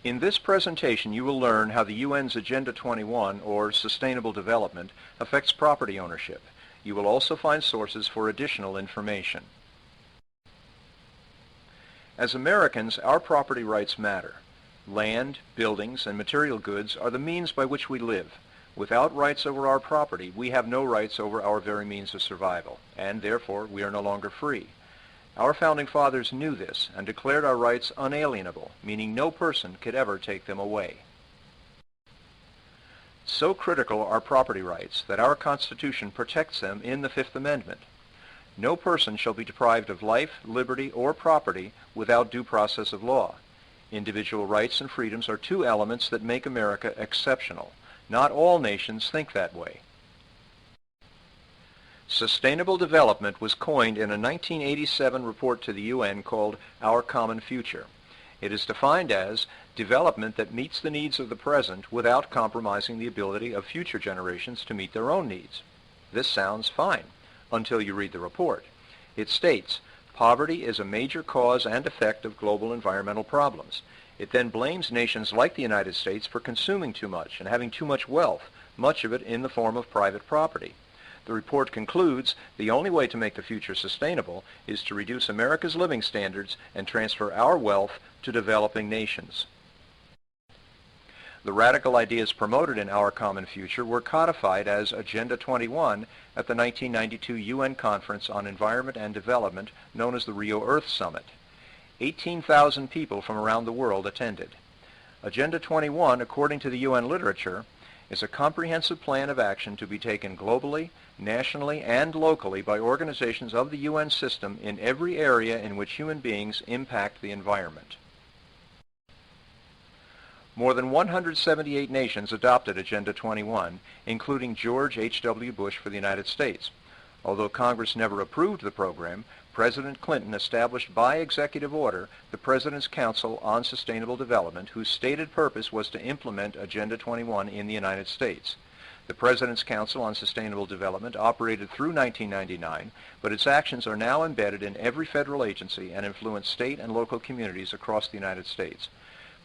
In this presentation, you will learn how the UN's Agenda 21, or Sustainable Development, affects property ownership. You will also find sources for additional information. As Americans, our property rights matter. Land, buildings, and material goods are the means by which we live. Without rights over our property, we have no rights over our very means of survival, and therefore we are no longer free. Our founding fathers knew this and declared our rights unalienable, meaning no person could ever take them away. So critical are property rights that our Constitution protects them in the Fifth Amendment. No person shall be deprived of life, liberty, or property without due process of law. Individual rights and freedoms are two elements that make America exceptional. Not all nations think that way. Sustainable development was coined in a 1987 report to the UN called Our Common Future. It is defined as development that meets the needs of the present without compromising the ability of future generations to meet their own needs. This sounds fine, until you read the report. It states, poverty is a major cause and effect of global environmental problems. It then blames nations like the United States for consuming too much and having too much wealth, much of it in the form of private property. The report concludes the only way to make the future sustainable is to reduce America's living standards and transfer our wealth to developing nations. The radical ideas promoted in Our Common Future were codified as Agenda 21 at the 1992 UN Conference on Environment and Development known as the Rio Earth Summit. 18,000 people from around the world attended. Agenda 21, according to the UN literature, is a comprehensive plan of action to be taken globally, nationally, and locally by organizations of the UN system in every area in which human beings impact the environment. More than 178 nations adopted Agenda 21, including George H.W. Bush for the United States. Although Congress never approved the program, President Clinton established by executive order the President's Council on Sustainable Development, whose stated purpose was to implement Agenda 21 in the United States. The President's Council on Sustainable Development operated through 1999, but its actions are now embedded in every federal agency and influence state and local communities across the United States.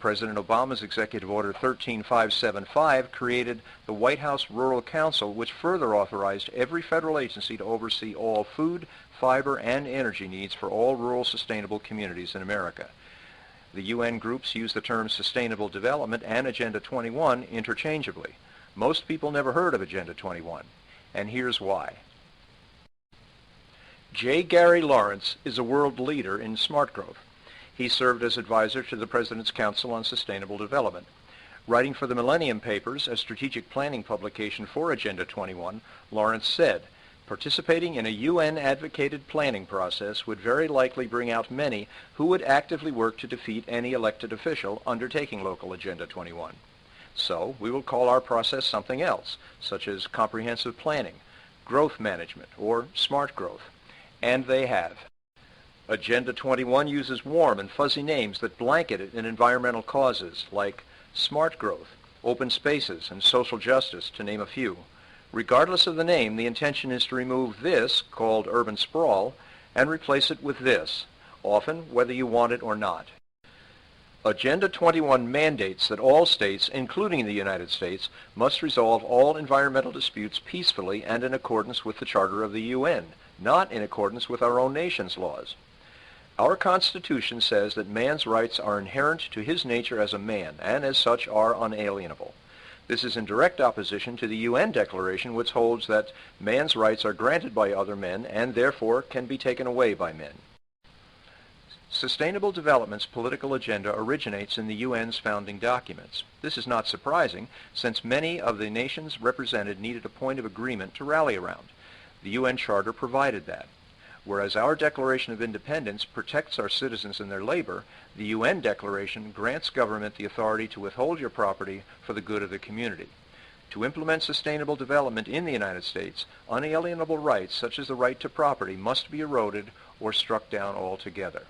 President Obama's Executive Order 13575 created the White House Rural Council, which further authorized every federal agency to oversee all food, fiber, and energy needs for all rural sustainable communities in America. The UN groups use the terms Sustainable Development and Agenda 21 interchangeably. Most people never heard of Agenda 21, and here's why. J. Gary Lawrence is a world leader in smart growth. He served as advisor to the President's Council on Sustainable Development. Writing for the Millennium Papers, a strategic planning publication for Agenda 21, Lawrence said, participating in a UN-advocated planning process would very likely bring out many who would actively work to defeat any elected official undertaking local Agenda 21. So we will call our process something else, such as comprehensive planning, growth management, or smart growth. And they have. Agenda 21 uses warm and fuzzy names that blanket it in environmental causes like smart growth, open spaces, and social justice, to name a few. Regardless of the name, the intention is to remove this, called urban sprawl, and replace it with this, often whether you want it or not. Agenda 21 mandates that all states, including the United States, must resolve all environmental disputes peacefully and in accordance with the Charter of the UN, not in accordance with our own nation's laws. Our Constitution says that man's rights are inherent to his nature as a man, and as such are unalienable. This is in direct opposition to the UN Declaration, which holds that man's rights are granted by other men and therefore can be taken away by men. Sustainable development's political agenda originates in the UN's founding documents. This is not surprising, since many of the nations represented needed a point of agreement to rally around. The UN Charter provided that. Whereas our Declaration of Independence protects our citizens and their labor, the UN Declaration grants government the authority to withhold your property for the good of the community. To implement sustainable development in the United States, unalienable rights such as the right to property must be eroded or struck down altogether.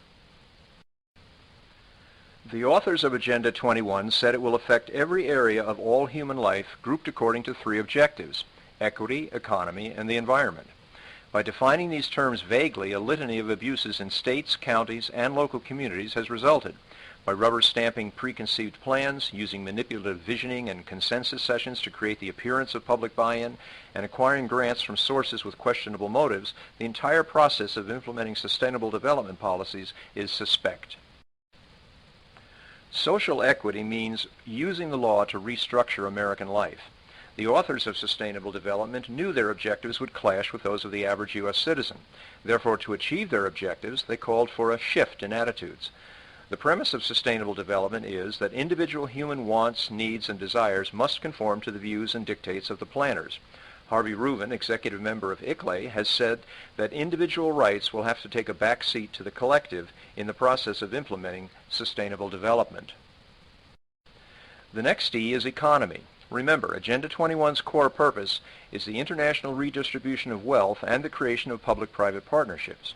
The authors of Agenda 21 said it will affect every area of all human life grouped according to three objectives: equity, economy, and the environment. By defining these terms vaguely, a litany of abuses in states, counties, and local communities has resulted. by rubber stamping preconceived plans, using manipulative visioning and consensus sessions to create the appearance of public buy-in, and acquiring grants from sources with questionable motives, the entire process of implementing sustainable development policies is suspect. Social equity means using the law to restructure American life. The authors of sustainable development knew their objectives would clash with those of the average U.S. citizen. Therefore, to achieve their objectives, they called for a shift in attitudes. The premise of sustainable development is that individual human wants, needs, and desires must conform to the views and dictates of the planners. Harvey Reuven, executive member of ICLEI, has said that individual rights will have to take a back seat to the collective in the process of implementing sustainable development. The next E is economy. Remember, Agenda 21's core purpose is the international redistribution of wealth and the creation of public-private partnerships.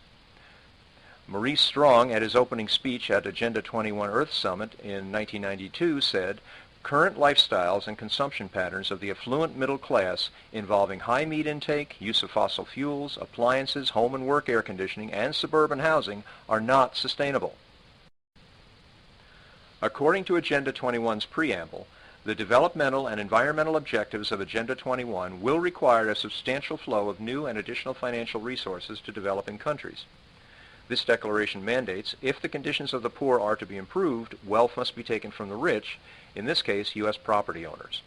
Maurice Strong, at his opening speech at Agenda 21 Earth Summit in 1992, said, "Current lifestyles and consumption patterns of the affluent middle class involving high meat intake, use of fossil fuels, appliances, home and work air conditioning, and suburban housing are not sustainable." According to Agenda 21's preamble, the developmental and environmental objectives of Agenda 21 will require a substantial flow of new and additional financial resources to developing countries. This declaration mandates, if the conditions of the poor are to be improved, wealth must be taken from the rich, in this case, U.S. property owners.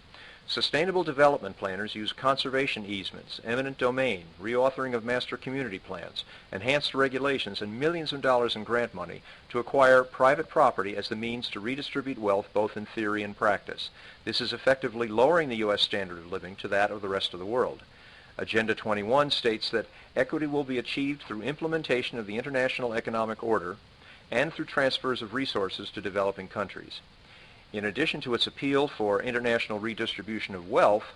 Sustainable development planners use conservation easements, eminent domain, reauthoring of master community plans, enhanced regulations, and millions of dollars in grant money to acquire private property as the means to redistribute wealth both in theory and practice. This is effectively lowering the U.S. standard of living to that of the rest of the world. Agenda 21 states that equity will be achieved through implementation of the international economic order and through transfers of resources to developing countries. In addition to its appeal for international redistribution of wealth,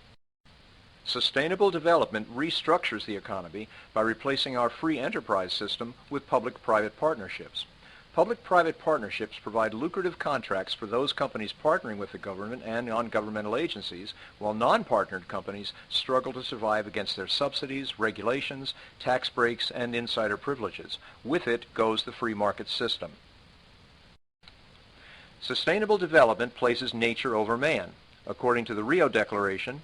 sustainable development restructures the economy by replacing our free enterprise system with public-private partnerships. Public-private partnerships provide lucrative contracts for those companies partnering with the government and non-governmental agencies, while non-partnered companies struggle to survive against their subsidies, regulations, tax breaks, and insider privileges. With it goes the free market system. Sustainable development places nature over man. According to the Rio Declaration,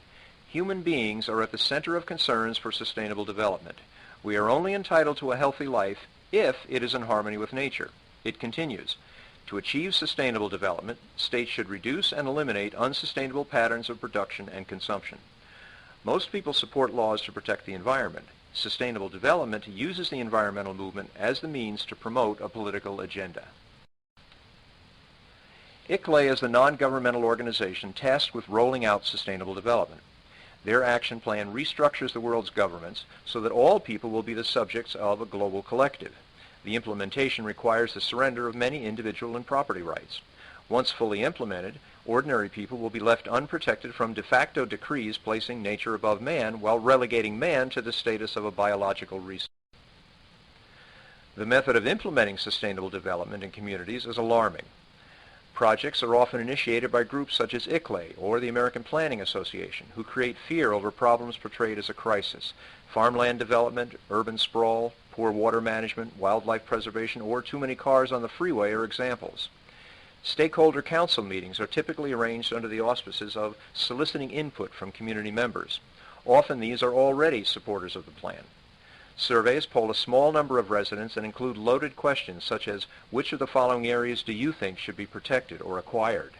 human beings are at the center of concerns for sustainable development. We are only entitled to a healthy life if it is in harmony with nature. It continues, to achieve sustainable development, states should reduce and eliminate unsustainable patterns of production and consumption. Most people support laws to protect the environment. Sustainable development uses the environmental movement as the means to promote a political agenda. ICLEI is the non-governmental organization tasked with rolling out sustainable development. Their action plan restructures the world's governments so that all people will be the subjects of a global collective. The implementation requires the surrender of many individual and property rights. Once fully implemented, ordinary people will be left unprotected from de facto decrees placing nature above man while relegating man to the status of a biological resource. The method of implementing sustainable development in communities is alarming. Projects are often initiated by groups such as ICLEI or the American Planning Association, who create fear over problems portrayed as a crisis. Farmland development, urban sprawl, poor water management, wildlife preservation, or too many cars on the freeway are examples. Stakeholder council meetings are typically arranged under the auspices of soliciting input from community members. Often these are already supporters of the plan. Surveys poll a small number of residents and include loaded questions such as, which of the following areas do you think should be protected or acquired?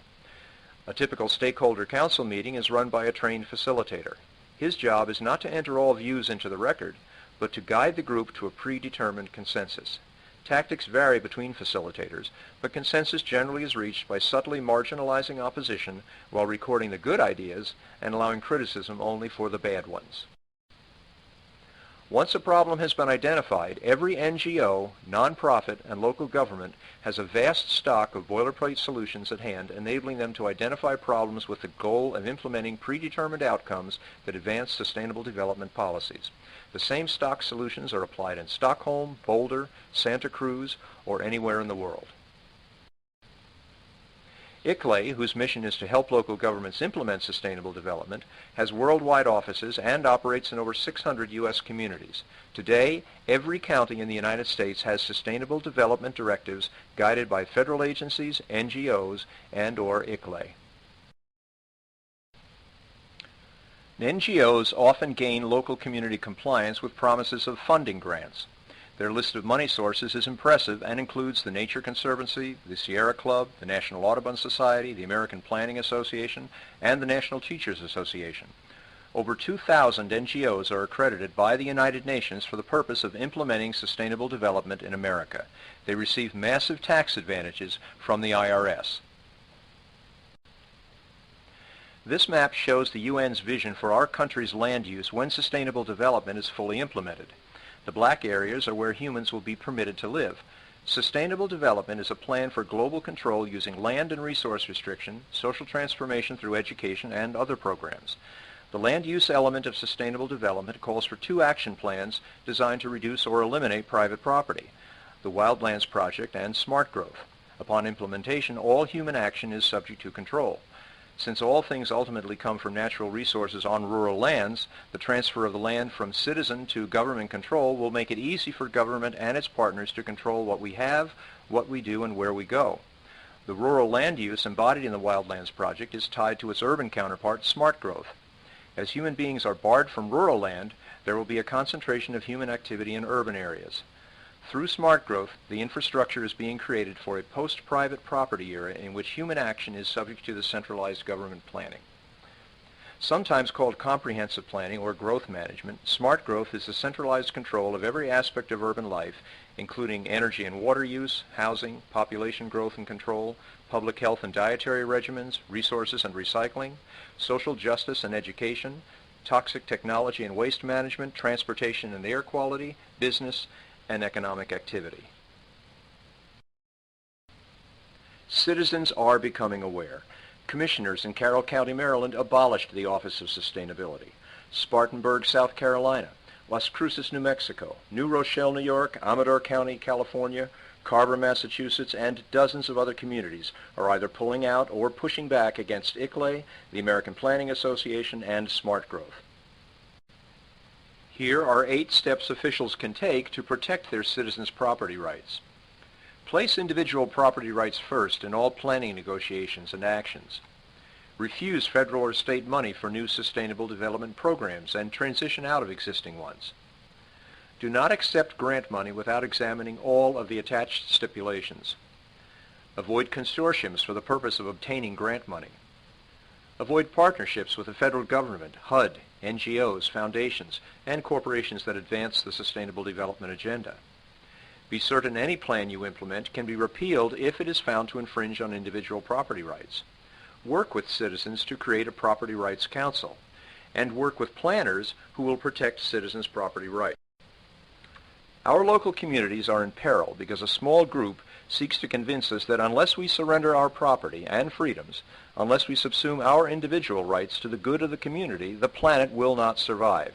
A typical stakeholder council meeting is run by a trained facilitator. His job is not to enter all views into the record, but to guide the group to a predetermined consensus. Tactics vary between facilitators, but consensus generally is reached by subtly marginalizing opposition while recording the good ideas and allowing criticism only for the bad ones. Once a problem has been identified, every NGO, nonprofit, and local government has a vast stock of boilerplate solutions at hand, enabling them to identify problems with the goal of implementing predetermined outcomes that advance sustainable development policies. The same stock solutions are applied in Stockholm, Boulder, Santa Cruz, or anywhere in the world. ICLEI, whose mission is to help local governments implement sustainable development, has worldwide offices and operates in over 600 U.S. communities. Today, every county in the United States has sustainable development directives guided by federal agencies, NGOs, and/or ICLEI. NGOs often gain local community compliance with promises of funding grants. Their list of money sources is impressive and includes the Nature Conservancy, the Sierra Club, the National Audubon Society, the American Planning Association, and the National Teachers Association. Over 2,000 NGOs are accredited by the United Nations for the purpose of implementing sustainable development in America. They receive massive tax advantages from the IRS. This map shows the UN's vision for our country's land use when sustainable development is fully implemented. The black areas are where humans will be permitted to live. Sustainable development is a plan for global control using land and resource restriction, social transformation through education, and other programs. The land use element of sustainable development calls for 2 action plans designed to reduce or eliminate private property: the Wildlands Project and Smart Growth. Upon implementation, all human action is subject to control. Since all things ultimately come from natural resources on rural lands, the transfer of the land from citizen to government control will make it easy for government and its partners to control what we have, what we do, and where we go. The rural land use embodied in the Wildlands Project is tied to its urban counterpart, Smart Growth. As human beings are barred from rural land, there will be a concentration of human activity in urban areas. Through Smart Growth, the infrastructure is being created for a post-private property era in which human action is subject to the centralized government planning. Sometimes called comprehensive planning or growth management, Smart Growth is the centralized control of every aspect of urban life, including energy and water use, housing, population growth and control, public health and dietary regimens, resources and recycling, social justice and education, toxic technology and waste management, transportation and air quality, business, and economic activity. Citizens are becoming aware. Commissioners in Carroll County, Maryland abolished the Office of Sustainability. Spartanburg, South Carolina, Las Cruces, New Mexico, New Rochelle, New York, Amador County, California, Carver, Massachusetts, and dozens of other communities are either pulling out or pushing back against ICLEI, the American Planning Association, and Smart Growth. Here are 8 steps officials can take to protect their citizens' property rights. Place individual property rights first in all planning negotiations and actions. Refuse federal or state money for new sustainable development programs and transition out of existing ones. Do not accept grant money without examining all of the attached stipulations. Avoid consortiums for the purpose of obtaining grant money. Avoid partnerships with the federal government, HUD, NGOs, foundations, and corporations that advance the sustainable development agenda. Be certain any plan you implement can be repealed if it is found to infringe on individual property rights. Work with citizens to create a property rights council, and work with planners who will protect citizens' property rights. Our local communities are in peril because a small group seeks to convince us that unless we surrender our property and freedoms, unless we subsume our individual rights to the good of the community, the planet will not survive.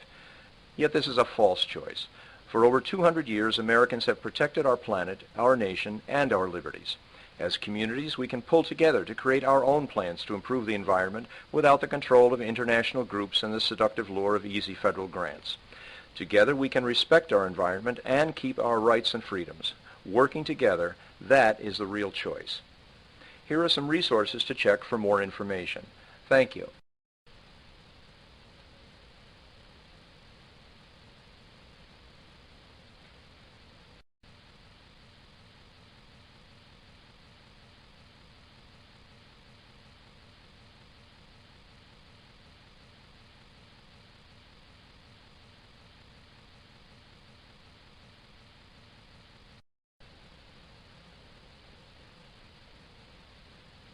Yet this is a false choice. For over 200 years, Americans have protected our planet, our nation, and our liberties. As communities, we can pull together to create our own plans to improve the environment without the control of international groups and the seductive lure of easy federal grants. Together, we can respect our environment and keep our rights and freedoms. Working together, that is the real choice. Here are some resources to check for more information. Thank you.